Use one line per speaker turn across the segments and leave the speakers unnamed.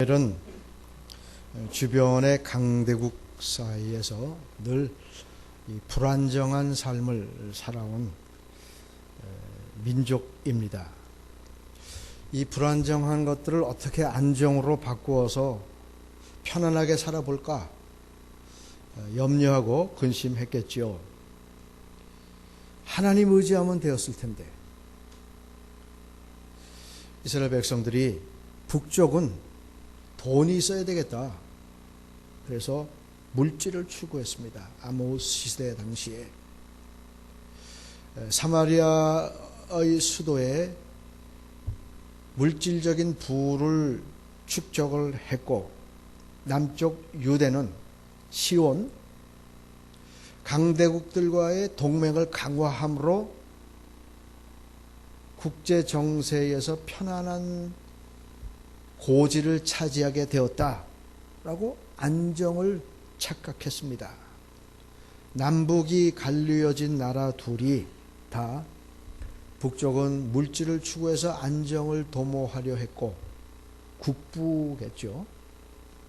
이스라엘은 주변의 강대국 사이에서 늘 불안정한 삶을 살아온 민족입니다. 이 불안정한 것들을 어떻게 안정으로 바꾸어서 편안하게 살아볼까 염려하고 근심했겠지요. 하나님 의지하면 되었을 텐데 이스라엘 백성들이 북쪽은 돈이 있어야 되겠다. 그래서 물질을 추구했습니다. 아모스 시대 당시에 사마리아의 수도에 물질적인 부를 축적을 했고, 남쪽 유대는 시온 강대국들과의 동맹을 강화함으로 국제 정세에서 편안한 고지를 차지하게 되었다라고 안정을 착각했습니다. 남북이 갈리어진 나라 둘이 다 북쪽은 물질을 추구해서 안정을 도모하려 했고 국부겠죠.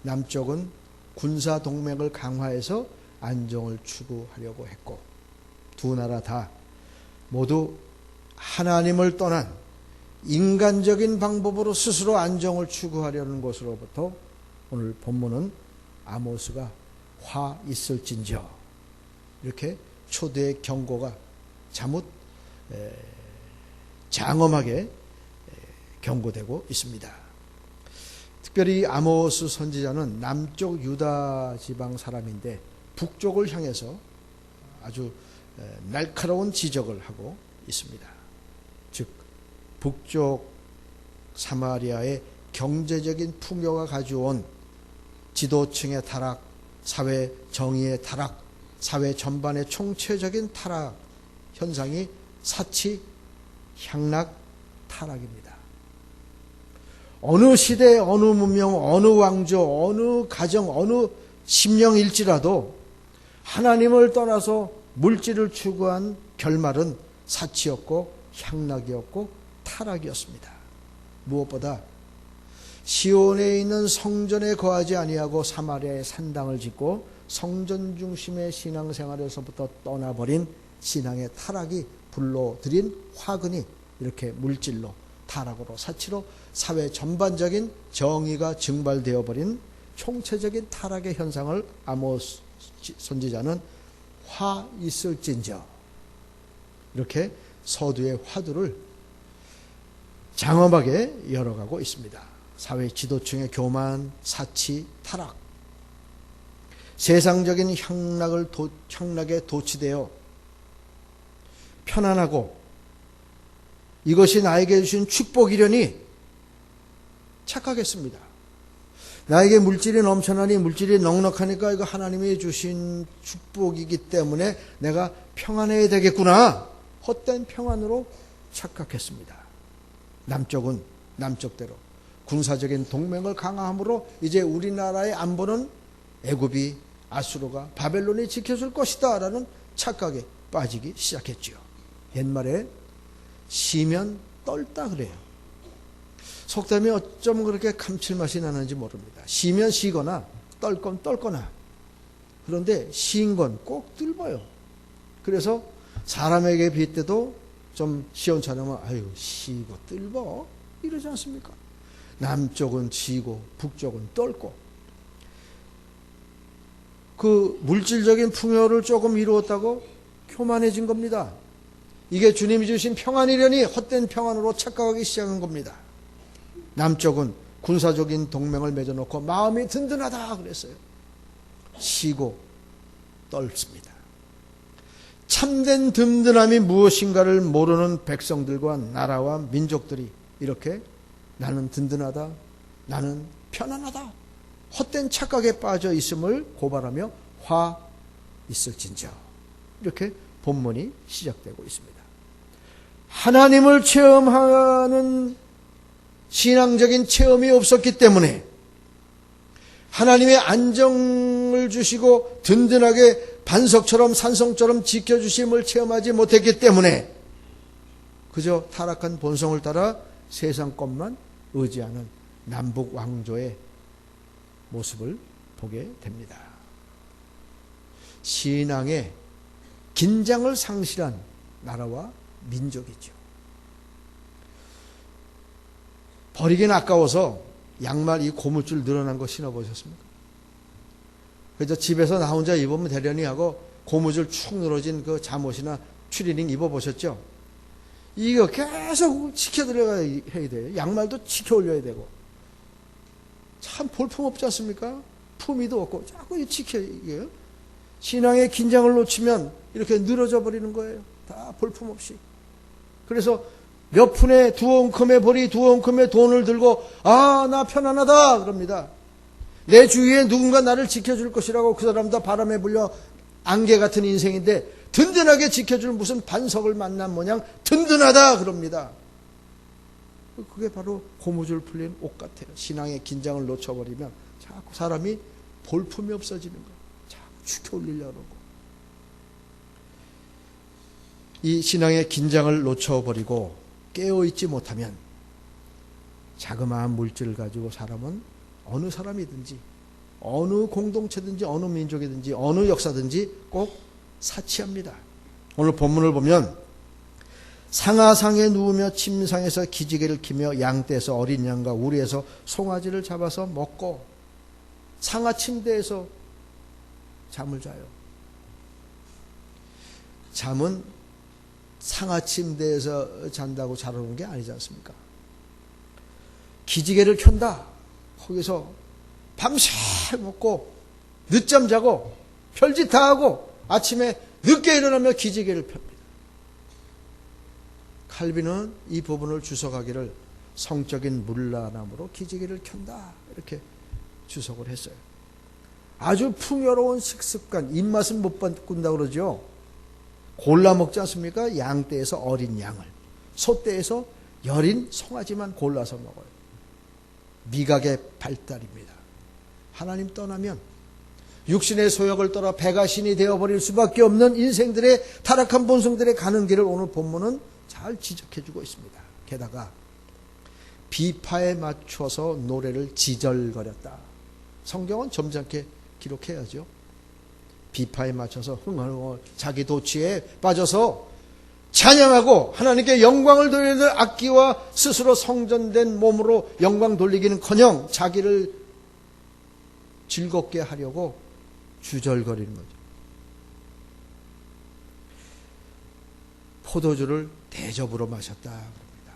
남쪽은 군사 동맹을 강화해서 안정을 추구하려고 했고, 두 나라 다 모두 하나님을 떠난 인간적인 방법으로 스스로 안정을 추구하려는 것으로부터 오늘 본문은 아모스가 화 있을진저, 이렇게 초대의 경고가 자뭇 장엄하게 경고되고 있습니다. 특별히 아모스 선지자는 남쪽 유다 지방 사람인데 북쪽을 향해서 아주 날카로운 지적을 하고 있습니다. 즉 북쪽 사마리아의 경제적인 풍요가 가져온 지도층의 타락, 사회 정의의 타락, 사회 전반의 총체적인 타락 현상이 사치, 향락, 타락입니다. 어느 시대, 어느 문명, 어느 왕조, 어느 가정, 어느 심령일지라도 하나님을 떠나서 물질을 추구한 결말은 사치였고 향락이었고 타락이었습니다. 무엇보다 시온에 있는 성전에 거하지 아니하고 사마리아에 산당을 짓고 성전 중심의 신앙생활에서부터 떠나버린 신앙의 타락이 불러들인 화근이 이렇게 물질로, 타락으로, 사치로 사회 전반적인 정의가 증발되어 버린 총체적인 타락의 현상을 아모스 선지자는 화 있을진저, 이렇게 서두의 화두를 장엄하게 열어가고 있습니다. 사회 지도층의 교만, 사치, 타락, 세상적인 향락에 도취되어 편안하고 이것이 나에게 주신 축복이려니 착각했습니다. 나에게 물질이 넘쳐나니, 물질이 넉넉하니까 이거 하나님이 주신 축복이기 때문에 내가 평안해야 되겠구나, 헛된 평안으로 착각했습니다. 남쪽은 남쪽대로 군사적인 동맹을 강화함으로 이제 우리나라의 안보는 애굽이, 아수르가, 바벨론이 지켜줄 것이다 라는 착각에 빠지기 시작했죠. 옛말에 시면 떨다 그래요. 속담이 어쩜 그렇게 감칠맛이 나는지 모릅니다. 시면 시거나 떨 건 떨거나, 그런데 시인 건 꼭 뜰어요. 그래서 사람에게 빗대도 좀 시원찮으면 아유 시고 뜰어 이러지 않습니까? 남쪽은 지고 북쪽은 떨고, 그 물질적인 풍요를 조금 이루었다고 교만해진 겁니다. 이게 주님이 주신 평안이려니 헛된 평안으로 착각하기 시작한 겁니다. 남쪽은 군사적인 동맹을 맺어놓고 마음이 든든하다 그랬어요. 쉬고 떨습니다. 참된 든든함이 무엇인가를 모르는 백성들과 나라와 민족들이 이렇게 나는 든든하다, 나는 편안하다, 헛된 착각에 빠져 있음을 고발하며 화 있을진저, 이렇게 본문이 시작되고 있습니다. 하나님을 체험하는 신앙적인 체험이 없었기 때문에, 하나님의 안정을 주시고 든든하게 반석처럼 산성처럼 지켜주심을 체험하지 못했기 때문에 그저 타락한 본성을 따라 세상 것만 의지하는 남북 왕조의 모습을 보게 됩니다. 신앙의 긴장을 상실한 나라와 민족이죠. 버리긴 아까워서 양말 이 고무줄 늘어난 거 신어보셨습니까? 그래서 집에서 나 혼자 입으면 되려니 하고 고무줄 축 늘어진 그 잠옷이나 추리닝 입어보셨죠? 이거 계속 지켜들어가야 해야 돼요. 양말도 지켜 올려야 되고. 참 볼품없지 않습니까? 품위도 없고 자꾸 지켜야 해요. 신앙의 긴장을 놓치면 이렇게 늘어져 버리는 거예요. 다 볼품없이. 그래서 몇 푼에 두 엉큼의 보리, 두 엉큼의 돈을 들고 나 편안하다 그럽니다. 내 주위에 누군가 나를 지켜줄 것이라고 그 사람도 바람에 불려 안개 같은 인생인데 든든하게 지켜줄 무슨 반석을 만난 모양 든든하다 그럽니다. 그게 바로 고무줄 풀린 옷 같아요. 신앙의 긴장을 놓쳐버리면 자꾸 사람이 볼품이 없어지는 거예요. 자꾸 축혀 올리려고 그러고. 이 신앙의 긴장을 놓쳐버리고 깨어있지 못하면 자그마한 물질을 가지고 사람은 어느 사람이든지 어느 공동체든지 어느 민족이든지 어느 역사든지 꼭 사치합니다. 오늘 본문을 보면 상아상에 누우며 침상에서 기지개를 키며 양떼에서 어린 양과 우리에서 송아지를 잡아서 먹고 상아 침대에서 잠을 자요. 잠은 상아 침대에서 잔다고 잘 오는 게 아니지 않습니까? 기지개를 켠다. 거기서 밤새 먹고 늦잠 자고 별짓 다 하고 아침에 늦게 일어나며 기지개를 펴니다. 칼빈은 이 부분을 주석하기를 성적인 물란함으로 기지개를 켠다 이렇게 주석을 했어요. 아주 풍요로운 식습관, 입맛은 못 바꾼다 그러죠. 골라 먹지 않습니까? 양떼에서 어린 양을, 소떼에서 여린 송아지만 골라서 먹어요. 미각의 발달입니다. 하나님 떠나면 육신의 소욕을 따라 배가 신이 되어버릴 수밖에 없는 인생들의 타락한 본성들의 가는 길을 오늘 본문은 잘 지적해 주고 있습니다. 게다가 비파에 맞춰서 노래를 지절거렸다. 성경은 점잖게 기록해야죠. 비파에 맞춰서 흥얼흥얼 자기 도취에 빠져서 찬양하고 하나님께 영광을 돌리는 악기와 스스로 성전된 몸으로 영광 돌리기는커녕 자기를 즐겁게 하려고 주절거리는 거죠. 포도주를 대접으로 마셨다 그럽니다.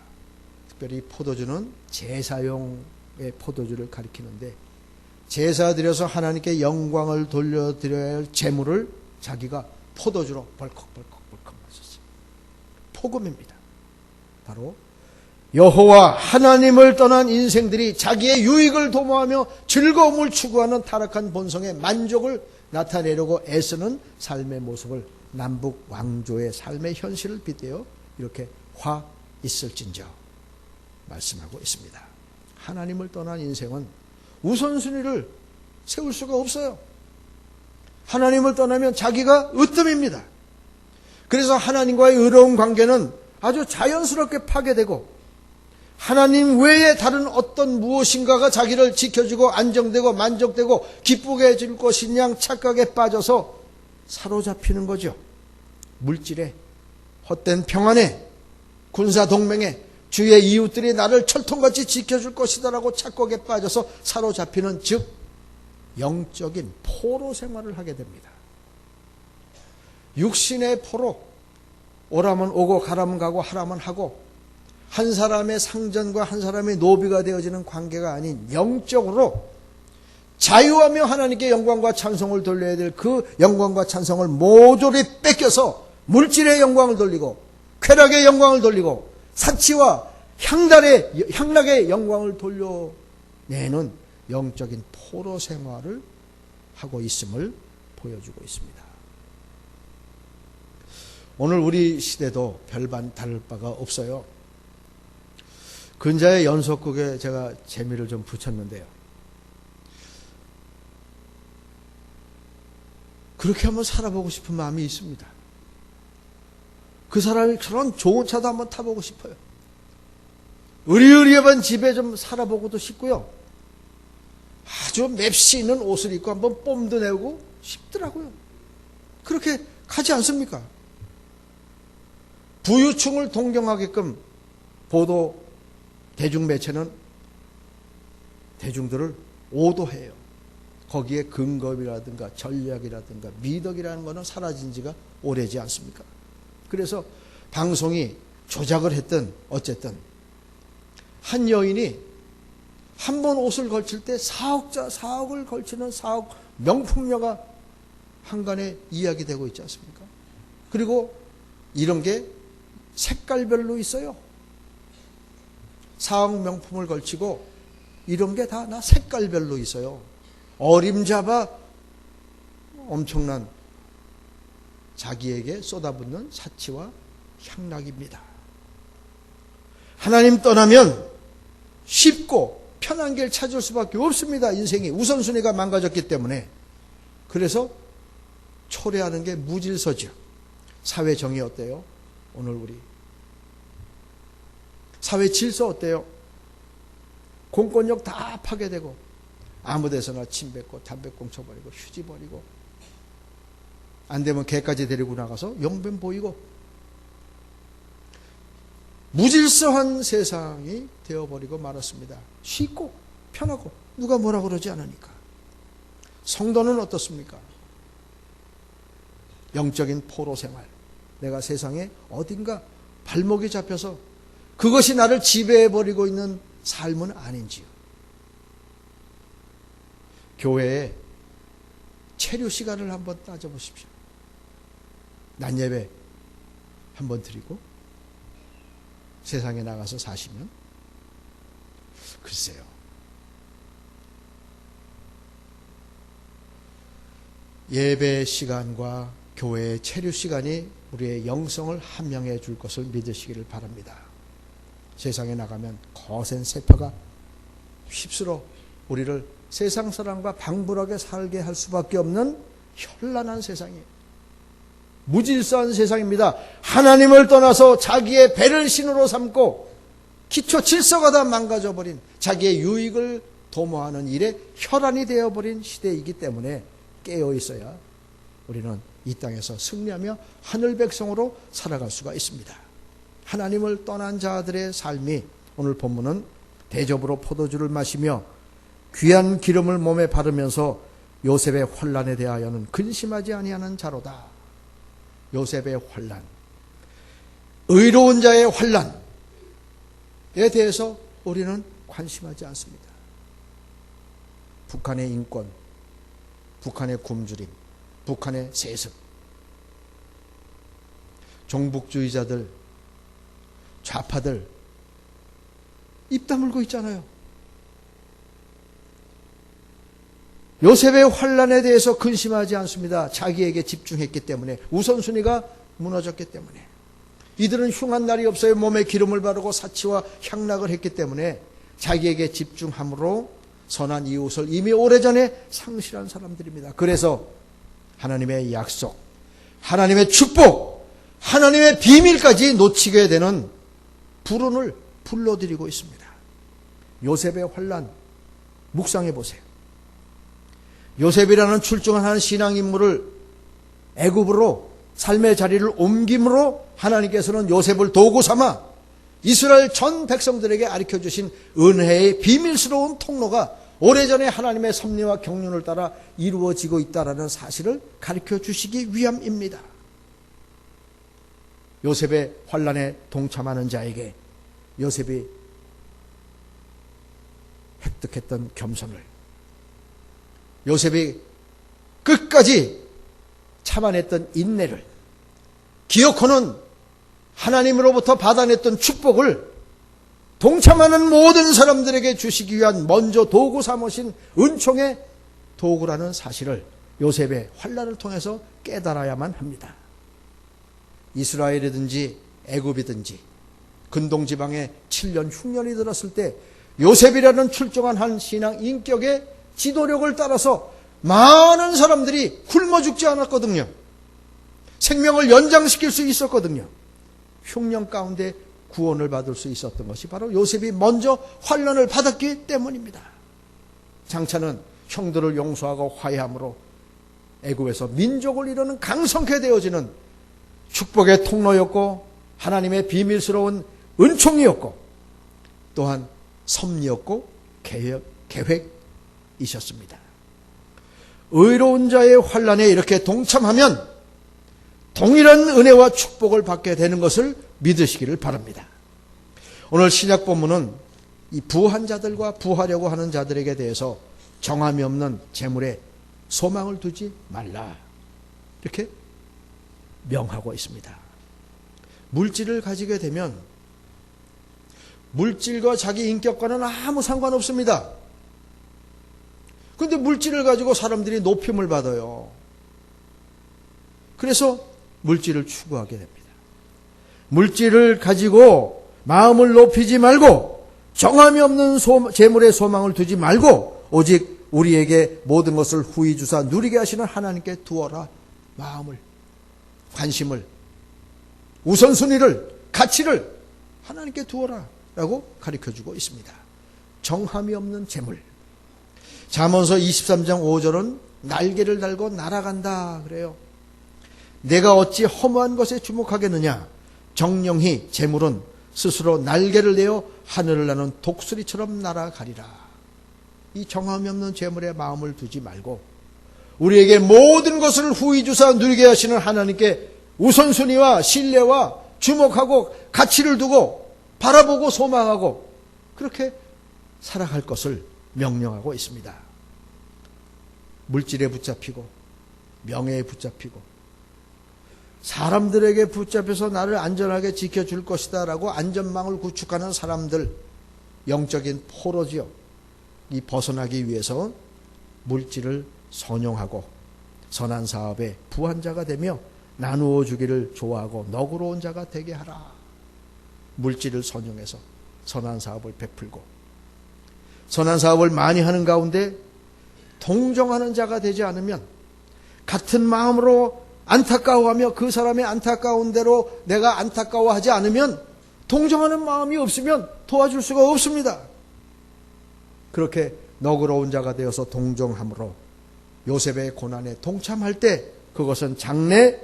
특별히 포도주는 제사용의 포도주를 가리키는데 제사 드려서 하나님께 영광을 돌려드려야 할 제물을 자기가 포도주로 벌컥벌컥 마셨어요. 복음입니다. 바로 여호와 하나님을 떠난 인생들이 자기의 유익을 도모하며 즐거움을 추구하는 타락한 본성의 만족을 나타내려고 애쓰는 삶의 모습을 남북 왕조의 삶의 현실을 빗대어 이렇게 화 있을진저 말씀하고 있습니다. 하나님을 떠난 인생은 우선순위를 세울 수가 없어요. 하나님을 떠나면 자기가 으뜸입니다. 그래서 하나님과의 의로운 관계는 아주 자연스럽게 파괴되고 하나님 외에 다른 어떤 무엇인가가 자기를 지켜주고 안정되고 만족되고 기쁘게 해줄 것인 양 착각에 빠져서 사로잡히는 거죠. 물질에, 헛된 평안에, 군사동맹에 주의 이웃들이 나를 철통같이 지켜줄 것이다라고 착각에 빠져서 사로잡히는 즉 영적인 포로 생활을 하게 됩니다. 육신의 포로, 오라면 오고 가라면 가고 하라면 하고 한 사람의 상전과 한 사람의 노비가 되어지는 관계가 아닌 영적으로 자유하며 하나님께 영광과 찬송을 돌려야 될 그 영광과 찬송을 모조리 뺏겨서 물질의 영광을 돌리고 쾌락의 영광을 돌리고 사치와 향락의 영광을 돌려내는 영적인 포로 생활을 하고 있음을 보여주고 있습니다. 오늘 우리 시대도 별반 다를 바가 없어요. 근자의 연속극에 제가 재미를 좀 붙였는데요. 그렇게 한번 살아보고 싶은 마음이 있습니다. 그 사람이 저런 좋은 차도 한번 타보고 싶어요. 의리의리한 집에 좀 살아보고도 싶고요. 아주 맵시 있는 옷을 입고 한번 뽐도 내고 싶더라고요. 그렇게 가지 않습니까? 부유층을 동경하게끔 보도 대중매체는 대중들을 오도해요. 거기에 근검이라든가 전략이라든가 미덕이라는 것은 사라진 지가 오래지 않습니까? 그래서 방송이 조작을 했든 어쨌든 한 여인이 한 번 옷을 걸칠 때 4억을 걸치는 4억 명품녀가 한간에 이야기되고 있지 않습니까? 그리고 이런 게 색깔별로 있어요. 4억 명품을 걸치고 이런 게 다 색깔별로 있어요. 어림잡아 엄청난 자기에게 쏟아붓는 사치와 향락입니다. 하나님 떠나면 쉽고 편한 길 찾을 수밖에 없습니다. 인생이 우선순위가 망가졌기 때문에. 그래서 초래하는 게 무질서죠. 사회 정의 어때요? 오늘 우리 사회 질서 어때요? 공권력 다 파괴되고 아무 데서나 침 뱉고 담배 꽁쳐버리고 휴지 버리고 안 되면 개까지 데리고 나가서 용변 보이고 무질서한 세상이 되어버리고 말았습니다. 쉽고 편하고 누가 뭐라 그러지 않으니까. 성도는 어떻습니까? 영적인 포로 생활. 내가 세상에 어딘가 발목이 잡혀서 그것이 나를 지배해버리고 있는 삶은 아닌지요. 교회에 체류 시간을 한번 따져보십시오. 낮예배 한번 드리고 세상에 나가서 사시면 글쎄요. 예배 시간과 교회의 체류 시간이 우리의 영성을 함양해 줄 것을 믿으시기를 바랍니다. 세상에 나가면 거센 세파가 휩쓸어 우리를 세상 사람과 방불하게 살게 할 수밖에 없는 현란한 세상이에요. 무질서한 세상입니다. 하나님을 떠나서 자기의 배를 신으로 삼고 기초 질서가 다 망가져버린 자기의 유익을 도모하는 일에 혈안이 되어버린 시대이기 때문에 깨어있어야 우리는 이 땅에서 승리하며 하늘 백성으로 살아갈 수가 있습니다. 하나님을 떠난 자들의 삶이 오늘 본문은 대접으로 포도주를 마시며 귀한 기름을 몸에 바르면서 요셉의 환난에 대하여는 근심하지 아니하는 자로다. 요셉의 환난, 의로운 자의 환난에 대해서 우리는 관심하지 않습니다. 북한의 인권, 북한의 굶주림, 북한의 세습, 종북주의자들, 좌파들 입 다물고 있잖아요. 요셉의 환난에 대해서 근심하지 않습니다. 자기에게 집중했기 때문에, 우선순위가 무너졌기 때문에. 이들은 흉한 날이 없어요. 몸에 기름을 바르고 사치와 향락을 했기 때문에 자기에게 집중함으로 선한 이웃을 이미 오래전에 상실한 사람들입니다. 그래서 하나님의 약속, 하나님의 축복, 하나님의 비밀까지 놓치게 되는 불운을 불러들이고 있습니다. 요셉의 환난 묵상해 보세요. 요셉이라는 출중한 한 신앙인물을 애굽으로 삶의 자리를 옮김으로 하나님께서는 요셉을 도구 삼아 이스라엘 전 백성들에게 가르쳐주신 은혜의 비밀스러운 통로가 오래전에 하나님의 섭리와 경륜을 따라 이루어지고 있다는 사실을 가르쳐주시기 위함입니다. 요셉의 환난에 동참하는 자에게 요셉이 획득했던 겸손을, 요셉이 끝까지 참아냈던 인내를, 기어코는 하나님으로부터 받아냈던 축복을 동참하는 모든 사람들에게 주시기 위한 먼저 도구 삼으신 은총의 도구라는 사실을 요셉의 환난을 통해서 깨달아야만 합니다. 이스라엘이든지 애굽이든지 근동지방에 7년 흉년이 들었을 때 요셉이라는 출중한 한 신앙 인격의 지도력을 따라서 많은 사람들이 굶어 죽지 않았거든요. 생명을 연장시킬 수 있었거든요. 흉년 가운데 구원을 받을 수 있었던 것이 바로 요셉이 먼저 환난을 받았기 때문입니다. 장차는 형들을 용서하고 화해함으로 애굽에서 민족을 이루는 강성케 되어지는 축복의 통로였고 하나님의 비밀스러운 은총이었고 또한 섭리였고 계획이셨습니다. 의로운 자의 환난에 이렇게 동참하면 동일한 은혜와 축복을 받게 되는 것을 믿으시기를 바랍니다. 오늘 신약 본문은 이 부한 자들과 부하려고 하는 자들에게 대해서 정함이 없는 재물에 소망을 두지 말라 이렇게 명하고 있습니다. 물질을 가지게 되면 물질과 자기 인격과는 아무 상관없습니다. 그런데 물질을 가지고 사람들이 높임을 받아요. 그래서 물질을 추구하게 됩니다. 물질을 가지고 마음을 높이지 말고 정함이 없는 재물에 소망을 두지 말고 오직 우리에게 모든 것을 후히 주사 누리게 하시는 하나님께 두어라. 마음을, 관심을, 우선순위를, 가치를 하나님께 두어라 라고 가르쳐주고 있습니다. 정함이 없는 재물. 잠언서 23장 5절은 날개를 달고 날아간다 그래요. 내가 어찌 허무한 것에 주목하겠느냐. 정령히 재물은 스스로 날개를 내어 하늘을 나는 독수리처럼 날아가리라. 이 정함이 없는 재물에 마음을 두지 말고 우리에게 모든 것을 후히 주사 누리게 하시는 하나님께 우선순위와 신뢰와 주목하고 가치를 두고 바라보고 소망하고 그렇게 살아갈 것을 명령하고 있습니다. 물질에 붙잡히고 명예에 붙잡히고 사람들에게 붙잡혀서 나를 안전하게 지켜줄 것이다 라고 안전망을 구축하는 사람들, 영적인 포로지요. 이 벗어나기 위해서 물질을 선용하고 선한 사업에 부한 자가 되며 나누어 주기를 좋아하고 너그러운 자가 되게 하라. 물질을 선용해서 선한 사업을 베풀고 선한 사업을 많이 하는 가운데 동정하는 자가 되지 않으면 같은 마음으로 안타까워하며 그 사람의 안타까운 대로 내가 안타까워하지 않으면 동정하는 마음이 없으면 도와줄 수가 없습니다. 그렇게 너그러운 자가 되어서 동정함으로 요셉의 고난에 동참할 때 그것은 장래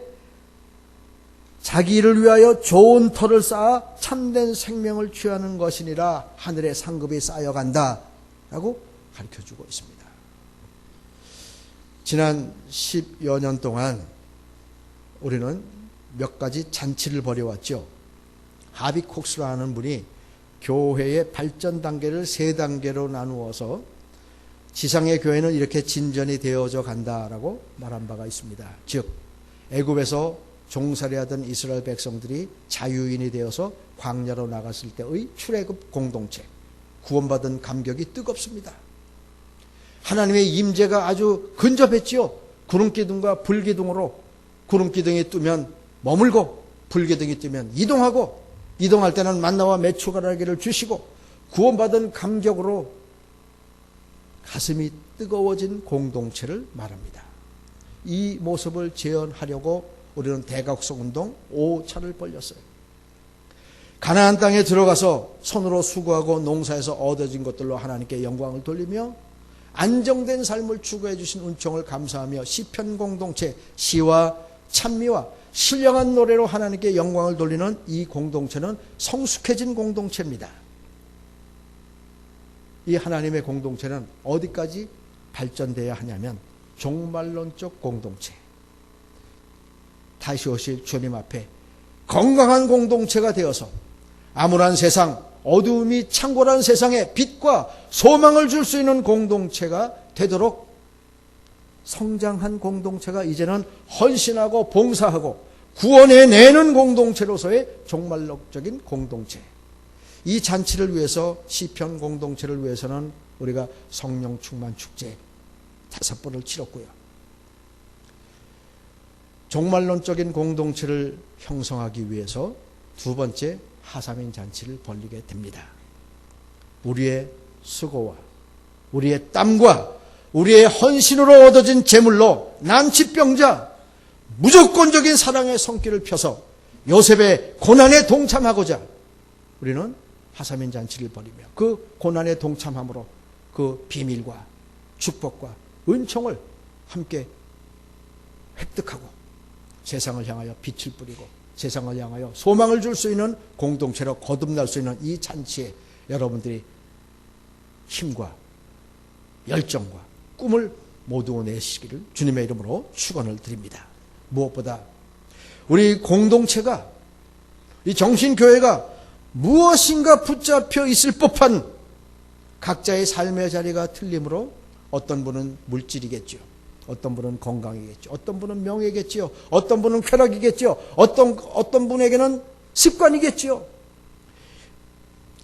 자기를 위하여 좋은 터를 쌓아 참된 생명을 취하는 것이니라. 하늘의 상급이 쌓여간다 라고 가르쳐주고 있습니다. 지난 10여 년 동안 우리는 몇 가지 잔치를 벌여왔죠. 하비 콕스라는 분이 교회의 발전 단계를 3단계로 나누어서 지상의 교회는 이렇게 진전이 되어져 간다라고 말한 바가 있습니다. 즉 애굽에서 종살이하던 이스라엘 백성들이 자유인이 되어서 광야로 나갔을 때의 출애굽 공동체, 구원받은 감격이 뜨겁습니다. 하나님의 임재가 아주 근접했지요. 구름기둥과 불기둥으로 구름기둥이 뜨면 머물고 불기둥이 뜨면 이동하고 이동할 때는 만나와 메추가라기를 주시고 구원받은 감격으로 가슴이 뜨거워진 공동체를 말합니다. 이 모습을 재현하려고 우리는 대각성운동 5차를 벌렸어요. 가나안 땅에 들어가서 손으로 수고하고 농사에서 얻어진 것들로 하나님께 영광을 돌리며 안정된 삶을 추구해 주신 은총을 감사하며 시편 공동체, 시와 찬미와 신령한 노래로 하나님께 영광을 돌리는 이 공동체는 성숙해진 공동체입니다. 이 하나님의 공동체는 어디까지 발전돼야 하냐면 종말론적 공동체, 다시 오실 주님 앞에 건강한 공동체가 되어서 암울한 세상, 어두움이 창궐한 세상에 빛과 소망을 줄 수 있는 공동체가 되도록 성장한 공동체가 이제는 헌신하고 봉사하고 구원해내는 공동체로서의 종말론적인 공동체. 이 잔치를 위해서 시편 공동체를 위해서는 우리가 성령 충만 축제 5번을 치렀고요. 종말론적인 공동체를 형성하기 위해서 2번째 하사민 잔치를 벌리게 됩니다. 우리의 수고와 우리의 땀과 우리의 헌신으로 얻어진 재물로 난치병자 무조건적인 사랑의 손길을 펴서 요셉의 고난에 동참하고자 우리는 하사민 잔치를 벌이며 그 고난에 동참함으로 그 비밀과 축복과 은총을 함께 획득하고 세상을 향하여 빛을 뿌리고 세상을 향하여 소망을 줄 수 있는 공동체로 거듭날 수 있는 이 잔치에 여러분들이 힘과 열정과 꿈을 모두 내시기를 주님의 이름으로 축원을 드립니다. 무엇보다 우리 공동체가, 이 정신교회가 무엇인가 붙잡혀 있을 법한 각자의 삶의 자리가 틀림으로 어떤 분은 물질이겠죠. 어떤 분은 건강이겠죠. 어떤 분은 명예겠지요. 어떤 분은 쾌락이겠지요. 어떤 분에게는 습관이겠지요.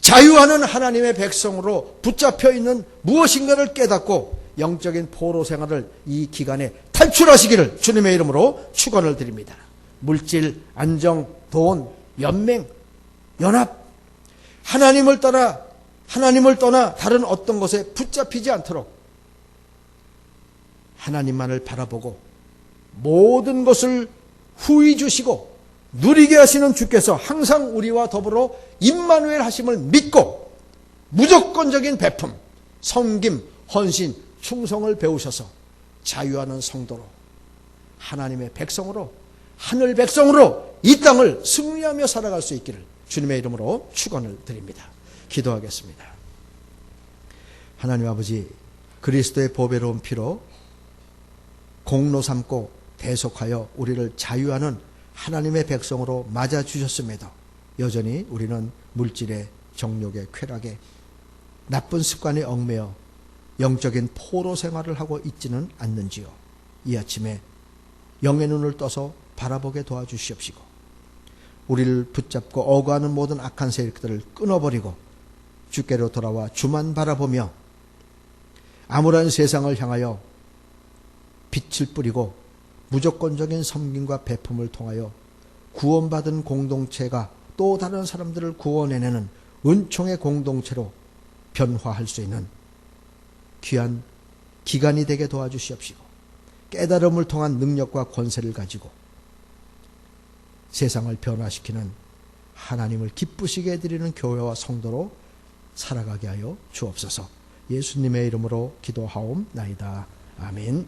자유하는 하나님의 백성으로 붙잡혀 있는 무엇인가를 깨닫고 영적인 포로 생활을 이 기간에 탈출하시기를 주님의 이름으로 축원을 드립니다. 물질, 안정, 돈, 연맹, 연합, 하나님을 떠나 다른 어떤 것에 붙잡히지 않도록 하나님만을 바라보고 모든 것을 후히 주시고 누리게 하시는 주께서 항상 우리와 더불어 임마누엘 하심을 믿고 무조건적인 베품, 섬김, 헌신, 충성을 배우셔서 자유하는 성도로 하나님의 백성으로 하늘 백성으로 이 땅을 승리하며 살아갈 수 있기를 주님의 이름으로 축원을 드립니다. 기도하겠습니다. 하나님 아버지, 그리스도의 보배로운 피로 공로 삼고 대속하여 우리를 자유하는 하나님의 백성으로 맞아주셨음에도 여전히 우리는 물질의 정욕의 쾌락에 나쁜 습관에 얽매여 영적인 포로 생활을 하고 있지는 않는지요. 이 아침에 영의 눈을 떠서 바라보게 도와주시옵시고 우리를 붙잡고 어거하는 모든 악한 세력들을 끊어버리고 주께로 돌아와 주만 바라보며 암울한 세상을 향하여 빛을 뿌리고 무조건적인 섬김과 베품을 통하여 구원받은 공동체가 또 다른 사람들을 구원해내는 은총의 공동체로 변화할 수 있는 귀한 기간이 되게 도와주시옵시고 깨달음을 통한 능력과 권세를 가지고 세상을 변화시키는 하나님을 기쁘시게 해드리는 교회와 성도로 살아가게 하여 주옵소서. 예수님의 이름으로 기도하옵나이다. 아멘.